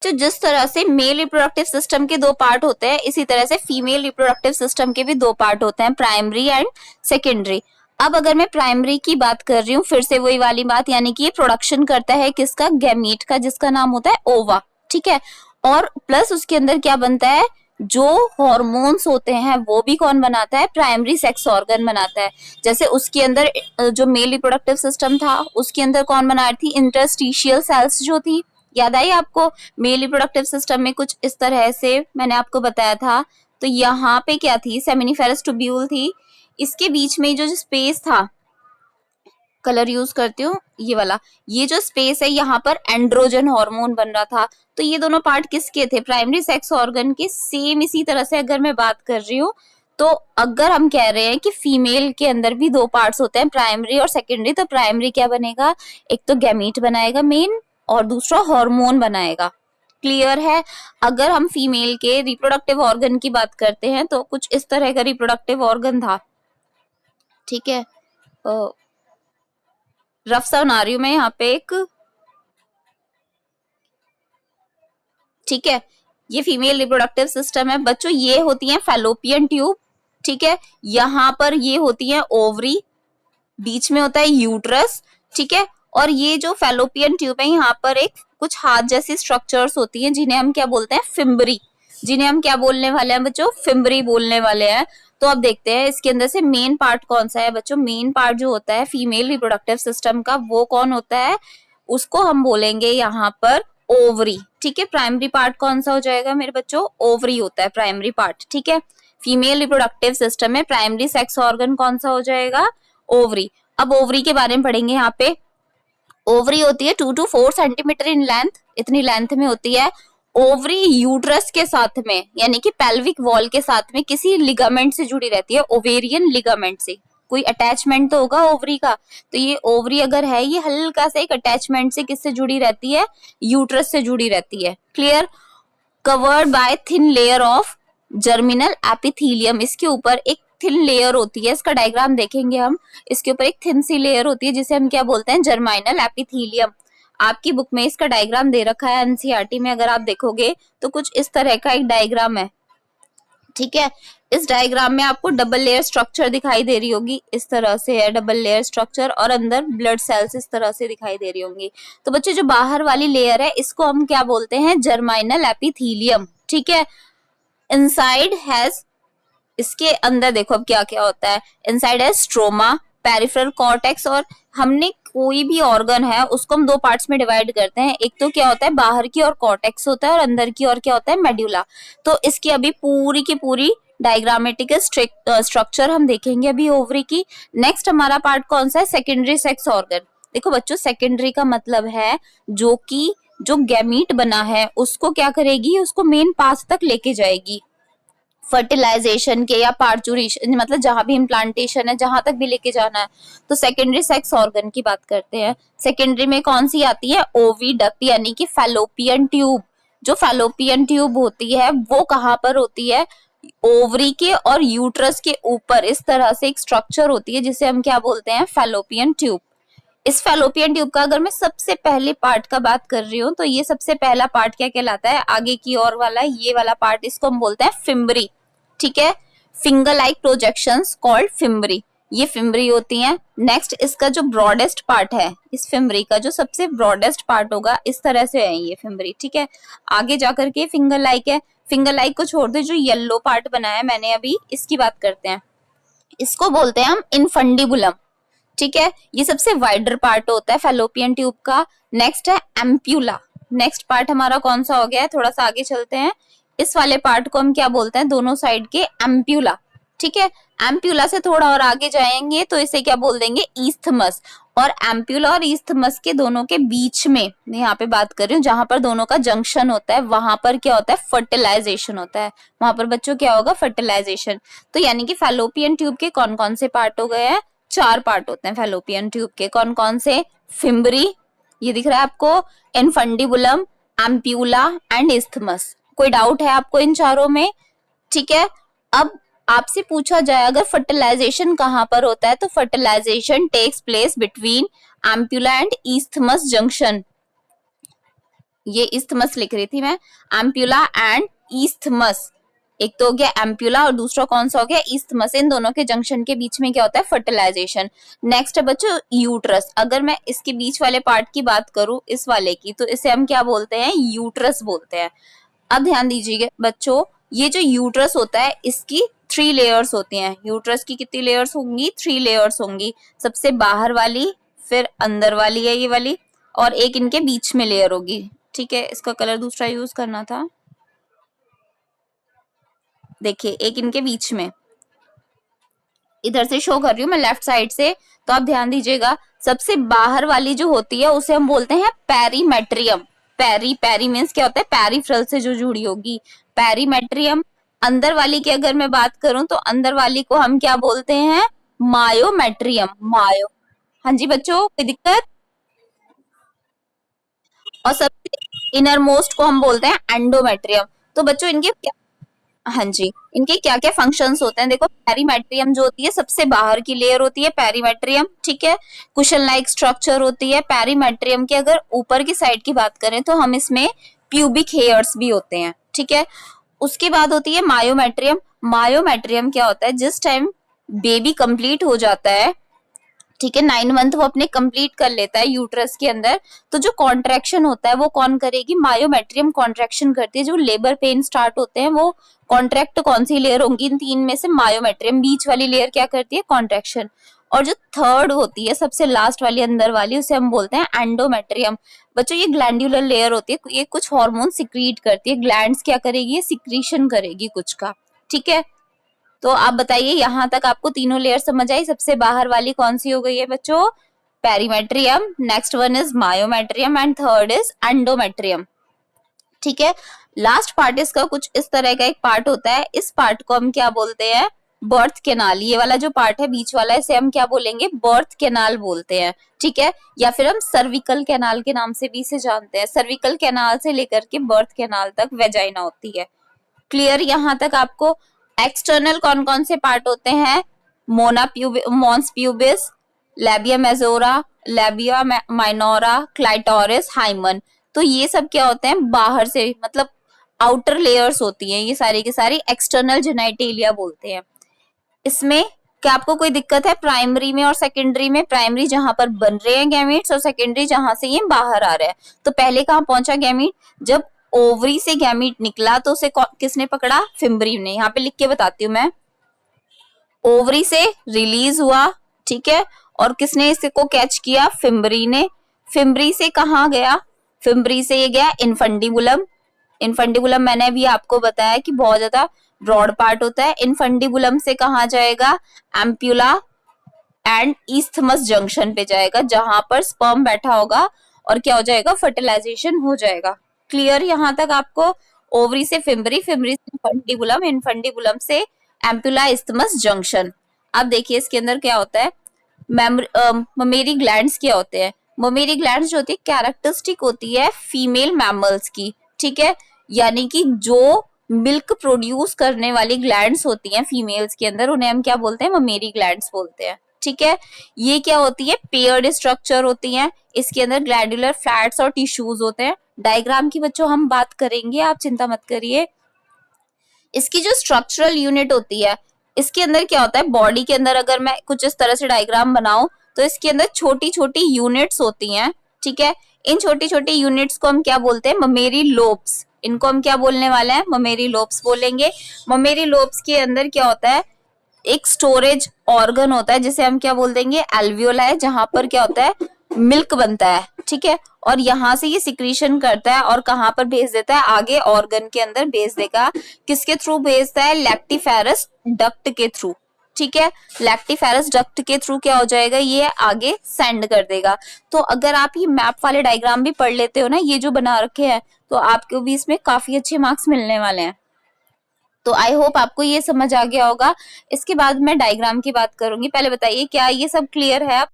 तो जिस तरह से मेल रिप्रोडक्टिव सिस्टम के दो पार्ट होते हैं, इसी तरह से फीमेल रिप्रोडक्टिव सिस्टम के भी दो पार्ट होते हैं, प्राइमरी एंड सेकेंडरी। अब अगर मैं प्राइमरी की बात कर रही हूँ, फिर से वही वाली बात, यानी कि ये प्रोडक्शन करता है किसका, गैमीट का, जिसका नाम होता है ओवा, ठीक है। और प्लस उसके अंदर क्या बनता है, जो हॉर्मोन्स होते हैं वो भी कौन बनाता है, प्राइमरी सेक्स ऑर्गन बनाता है। जैसे उसके अंदर जो मेल रिप्रोडक्टिव सिस्टम था, उसके अंदर कौन बना रही थी, इंटरस्टिशियल सेल्स जो थी, याद आई आपको। मेल रिप्रोडक्टिव सिस्टम में कुछ इस तरह से मैंने आपको बताया था। तो यहाँ पे क्या थी, सेमिनिफेरस ट्यूब्यूल थी, इसके बीच में जो स्पेस था, कलर यूज करती हूँ ये वाला, ये जो स्पेस है यहाँ पर एंड्रोजन हार्मोन बन रहा था। तो ये दोनों पार्ट किसके थे, प्राइमरी सेक्स ऑर्गन के। सेम इसी तरह से अगर मैं बात कर रही हूँ, तो अगर हम कह रहे हैं कि फीमेल के अंदर भी दो पार्ट्स होते हैं, प्राइमरी और सेकेंडरी, तो प्राइमरी क्या बनेगा, एक तो गैमीट बनाएगा मेन, और दूसरा हार्मोन बनाएगा। क्लियर है। अगर हम फीमेल के रिप्रोडक्टिव ऑर्गन की बात करते हैं, तो कुछ इस तरह का रिप्रोडक्टिव ऑर्गन था, ठीक है। रफ सा बना रही हूं मैं यहाँ पे एक, ठीक है। ये फीमेल रिप्रोडक्टिव सिस्टम है बच्चों, ये होती है फैलोपियन ट्यूब, ठीक है। यहाँ पर ये होती है ओवरी, बीच में होता है यूट्रस, ठीक है। और ये जो फैलोपियन ट्यूब है, यहाँ पर एक कुछ हाथ जैसी स्ट्रक्चर्स होती हैं, जिन्हें हम क्या बोलते हैं, फिम्बरी, जिन्हें हम क्या बोलने वाले हैं बच्चों, फिम्बरी बोलने वाले हैं। तो अब देखते हैं इसके अंदर से मेन पार्ट कौन सा है बच्चों। मेन पार्ट जो होता है फीमेल रिप्रोडक्टिव सिस्टम का, वो कौन होता है, उसको हम बोलेंगे यहाँ पर ओवरी, ठीक है। प्राइमरी पार्ट कौन सा हो जाएगा मेरे बच्चों, ओवरी होता है प्राइमरी पार्ट, ठीक है। फीमेल रिप्रोडक्टिव सिस्टम में प्राइमरी सेक्स ऑर्गन कौन सा हो जाएगा, ओवरी। अब ओवरी के बारे में पढ़ेंगे यहाँ पे। ओवरी होती है 2 to 4 सेंटीमीटर इन लेंथ, इतनी लेंथ में होती है। ओवरी यूट्रस के साथ में, यानी कि पेल्विक वॉल के साथ में किसी लिगामेंट से जुड़ी रहती है, ओवेरियन लिगामेंट से। कोई अटैचमेंट तो होगा ओवरी का, तो ये ओवरी अगर है, ये हल्का सा एक अटैचमेंट से किससे जुड़ी रहती है, यूट्रस से जुड़ी रहती है। Clear. Covered by thin layer of germinal epithelium, इसके ऊपर एक थिन लेयर होती है, इसका डायग्राम देखेंगे हम। इसके ऊपर एक थिन सी लेयर होती है, जिसे हम क्या बोलते हैं, जर्माइनल एपिथीलियम। आपकी बुक में इसका डायग्राम दे रखा है एनसीईआरटी में, अगर आप देखोगे तो कुछ इस तरह का एक डायग्राम है, ठीक है। इस डायग्राम में आपको डबल लेयर स्ट्रक्चर दिखाई दे रही होगी, इस तरह से है डबल लेयर स्ट्रक्चर, और अंदर ब्लड सेल्स इस तरह से दिखाई दे रही होंगी। तो बच्चों जो बाहर वाली लेयर है, इसको हम क्या बोलते हैं, जर्माइनल एपिथीलियम, ठीक है। इनसाइड हैज, इसके अंदर देखो अब क्या क्या होता है, इनसाइड है स्ट्रोमा, पेरिफेरल कॉर्टेक्स, और हमने कोई भी ऑर्गन है उसको हम दो पार्ट्स में डिवाइड करते हैं, एक तो क्या होता है बाहर की ओर कॉर्टेक्स होता है, और अंदर की ओर क्या होता है, मेड्यूला। तो इसकी अभी पूरी की पूरी डायग्रामेटिक स्ट्रक्चर हम देखेंगे अभी ओवरी की। नेक्स्ट हमारा पार्ट कौन सा है, सेकेंडरी सेक्स ऑर्गन। देखो बच्चों, सेकेंडरी का मतलब है जो कि जो गैमीट बना है उसको क्या करेगी, उसको मेन पास तक लेके जाएगी, फर्टिलाइजेशन के या पार्चुरेशन, मतलब जहां भी इम्प्लांटेशन है, जहां तक भी लेके जाना है। तो सेकेंडरी सेक्स ऑर्गन की बात करते हैं। सेकेंडरी में कौन सी आती है, ओविडक्ट, यानी कि फैलोपियन ट्यूब। जो फैलोपियन ट्यूब होती है वो कहाँ पर होती है, ओवरी के और यूट्रस के ऊपर इस तरह से एक स्ट्रक्चर होती है, जिसे हम क्या बोलते हैं, फैलोपियन ट्यूब। इस फैलोपियन ट्यूब का अगर मैं सबसे पहले पार्ट का बात कर रही हूँ, तो ये सबसे पहला पार्ट क्या कहलाता है, आगे की ओर वाला ये वाला पार्ट, इसको हम बोलते हैं फिम्बरी, ठीक है। Finger like projections called fimbriae, ये फिम्बरी होती हैं। नेक्स्ट इसका जो ब्रॉडेस्ट पार्ट है, इस फिम्बरी का जो सबसे ब्रॉडेस्ट पार्ट होगा, इस तरह से है ये फिम्बरी, ठीक है। आगे जाकर के फिंगर लाइक है, फिंगर लाइक को छोड़ दे, जो येलो पार्ट बनाया मैंने अभी, इसकी बात करते हैं। इसको बोलते हैं हम इनफंडिबुलम, ठीक है। ये सबसे वाइडर पार्ट होता है फैलोपियन ट्यूब का। नेक्स्ट है एम्प्यूला। नेक्स्ट पार्ट हमारा कौन सा हो गया है, थोड़ा सा आगे चलते हैं। इस वाले पार्ट को हम क्या बोलते हैं, दोनों साइड के एम्प्यूला, ठीक है। एम्प्यूला से थोड़ा और आगे जाएंगे तो इसे क्या बोल देंगे, ईस्थमस। और एम्प्यूला और ईस्थमस के दोनों के बीच में, मैं यहाँ पे बात कर रही हूँ, जहां पर दोनों का जंक्शन होता है, वहां पर क्या होता है, फर्टिलाइजेशन होता है। वहां पर बच्चों क्या होगा, फर्टिलाइजेशन। तो यानी कि फैलोपियन ट्यूब के कौन कौन से पार्ट हो गए हैं, 4 पार्ट होते हैं फैलोपियन ट्यूब के। कौन कौन से, फिम्बरी, ये दिख रहा है आपको, इनफंडिबुलम, एम्प्यूला एंड इस्थमस। कोई डाउट है आपको इन चारों में, ठीक है। अब आपसे पूछा जाए अगर फर्टिलाइजेशन कहां पर होता है, तो fertilization takes place between ampulla and isthmus junction. ये इस्थमस लिख रही थी मैं, एम्प्यूला एंड ईस्थमस। एक तो हो गया एम्प्यूला और दूसरा कौन सा हो गया, ईस्थमस। इन दोनों के जंक्शन के बीच में क्या होता है, फर्टिलाइजेशन। नेक्स्ट है बच्चों यूट्रस। अगर मैं इसके बीच वाले पार्ट की बात करूं, इस वाले की, तो इसे हम क्या बोलते हैं, यूट्रस बोलते हैं। अब ध्यान दीजिएगा बच्चों, ये जो यूट्रस होता है इसकी 3 लेयर्स होती हैं। यूट्रस की कितनी लेयर्स होंगी, 3 लेयर्स होंगी। सबसे बाहर वाली, फिर अंदर वाली है ये वाली, और एक इनके बीच में लेयर होगी। ठीक है, इसका कलर दूसरा यूज करना था। देखिए एक इनके बीच में, इधर से शो कर रही हूँ मैं लेफ्ट साइड से, तो आप ध्यान दीजिएगा। सबसे बाहर वाली जो होती है उसे हम बोलते हैं पेरीमेट्रियम। पेरी मीन्स क्या होता है, पेरिफेरल से जो जुड़ी होगी, पेरीमेट्रियम। अंदर वाली की अगर मैं बात करूं तो अंदर वाली को हम क्या बोलते हैं, मायोमेट्रियम। मायो, हाँ जी बच्चों, कोई दिक्कत। और सबसे इनर मोस्ट को हम बोलते हैं एंडोमेट्रियम। तो बच्चों इनके, हाँ जी, इनके क्या क्या फंक्शंस होते हैं, देखो पेरीमेट्रियम जो होती है सबसे बाहर की लेयर होती है पेरीमेट्रियम। ठीक है, कुशन लाइक स्ट्रक्चर होती है पेरीमेट्रियम की। अगर ऊपर की साइड की बात करें तो हम इसमें प्यूबिक हेयर्स भी होते हैं। ठीक है, उसके बाद होती है मायोमेट्रियम। मायोमेट्रियम क्या होता है, जिस टाइम बेबी कंप्लीट हो जाता है, ठीक है, 9 मंथ वो अपने कंप्लीट कर लेता है यूट्रस के अंदर, तो जो कॉन्ट्रेक्शन होता है वो कौन करेगी, मायोमेट्रियम कॉन्ट्रेक्शन करती है। जो लेबर पेन स्टार्ट होते हैं वो कॉन्ट्रैक्ट कौन सी लेयर होंगी, इन 3 में से मायोमेट्रियम। बीच वाली लेयर क्या करती है, कॉन्ट्रेक्शन। और जो थर्ड होती है सबसे लास्ट वाली अंदर वाली, उसे हम बोलते हैं एंडोमेट्रियम। बच्चों ये ग्लैंडुलर लेयर होती है, ये कुछ हार्मोन सिक्रीट करती है। ग्लैंड्स क्या करेगी, ये सिक्रीशन करेगी कुछ का। ठीक है, तो आप बताइए यहां तक आपको तीनों लेयर समझ आई। सबसे बाहर वाली कौन सी हो गई है बच्चों, perimetrium, next one is myometrium and third is endometrium. ठीक है, लास्ट पार्ट इसका कुछ इस तरह का एक पार्ट होता है। इस पार्ट को हम क्या बोलते हैं, बर्थ कैनाल। ये वाला जो पार्ट है बीच वाला, इसे हम क्या बोलेंगे, बर्थ कैनाल बोलते हैं। ठीक है, या फिर हम सर्विकल कैनाल के नाम से भी इसे जानते हैं। सर्विकल कैनाल से लेकर के बर्थ कैनाल तक वेजाइना होती है। क्लियर यहां तक आपको। एक्सटर्नल कौन कौन से पार्ट होते हैं, mons pubis, labia majora, labia minora, clitoris, hymen. तो ये सब क्या होते हैं, बाहर से, मतलब आउटर लेयर्स होती हैं ये सारी की सारी, एक्सटर्नल जेनाइटेलिया बोलते हैं। इसमें क्या आपको कोई दिक्कत है प्राइमरी में और सेकेंडरी में? प्राइमरी जहां पर बन रहे हैं गैमीट्स, और सेकेंडरी जहां से ये बाहर आ रहा है। तो पहले कहां पहुंचा गैमीट, जब ओवरी से गैमीट निकला तो उसे किसने पकड़ा, फिम्बरी ने। यहाँ पे लिख के बताती हूँ मैं, ओवरी से रिलीज हुआ, ठीक है, और किसने इसको कैच किया, फिम्बरी ने। फिम्बरी से कहाँ गया, फिम्बरी से ये गया इनफंडिबुलम। इनफंडिबुलम मैंने भी आपको बताया कि बहुत ज्यादा ब्रॉड पार्ट होता है। इनफंडिबुलम से कहाँ जाएगा, एम्प्यूला एंड ईस्थमस जंक्शन पे जाएगा, जहां पर स्पर्म बैठा होगा और क्या हो जाएगा, फर्टिलाइजेशन हो जाएगा। क्लियर यहां तक आपको। ओवरी से फिम्बरी, फिम्बरी से इनफंडिबुलम, इनफंडिबुलम से एम्प्यूला इस्थमस जंक्शन। अब देखिए इसके अंदर क्या होता है, ममेरी ग्लैंड्स क्या होते हैं। ममेरी ग्लैंड्स जो होती है कैरेक्टरिस्टिक होती है फीमेल मैमल्स की। ठीक है, यानी कि जो मिल्क प्रोड्यूस करने वाली ग्लैंड्स होती हैं फीमेल्स के अंदर, उन्हें हम क्या बोलते हैं, ममेरी ग्लैंड्स बोलते हैं। ठीक है, ये क्या होती है, पेयर्ड स्ट्रक्चर होती हैं। इसके अंदर ग्लैंडुलर फ्लैट्स और टिश्यूज होते हैं। डायग्राम की बच्चों हम बात करेंगे, आप चिंता मत करिए। इसकी जो स्ट्रक्चरल यूनिट होती है, इसके अंदर क्या होता है, बॉडी के अंदर अगर मैं कुछ इस तरह से डायग्राम बनाऊं तो इसके अंदर छोटी छोटी यूनिट्स होती हैं। ठीक है, इन छोटी छोटी यूनिट्स को हम क्या बोलते हैं, ममेरी लोब्स। इनको हम क्या बोलने वाले हैं, ममेरी लोब्स बोलेंगे। ममेरी लोब्स के अंदर क्या होता है, एक स्टोरेज ऑर्गन होता है जिसे हम क्या बोल देंगे, एल्वियोलाई, जहां पर क्या होता है, मिल्क बनता है। ठीक है, और यहां से ये सिक्रीशन करता है और कहां पर भेज देता है, आगे ऑर्गन के अंदर भेज देगा। किसके थ्रू भेजता है, लैक्टिफेरस डक्ट के थ्रू। ठीक है, लैक्टिफेरस डक्ट के थ्रू क्या हो जाएगा, ये आगे सेंड कर देगा। तो अगर आप ये मैप वाले डायग्राम भी पढ़ लेते हो ना, ये जो बना रखे हैं, तो आपको भी इसमें काफी अच्छे मार्क्स मिलने वाले हैं। तो आई होप आपको ये समझ आ गया होगा। इसके बाद मैं डायग्राम की बात करूंगी। पहले बताइए क्या ये सब क्लियर है?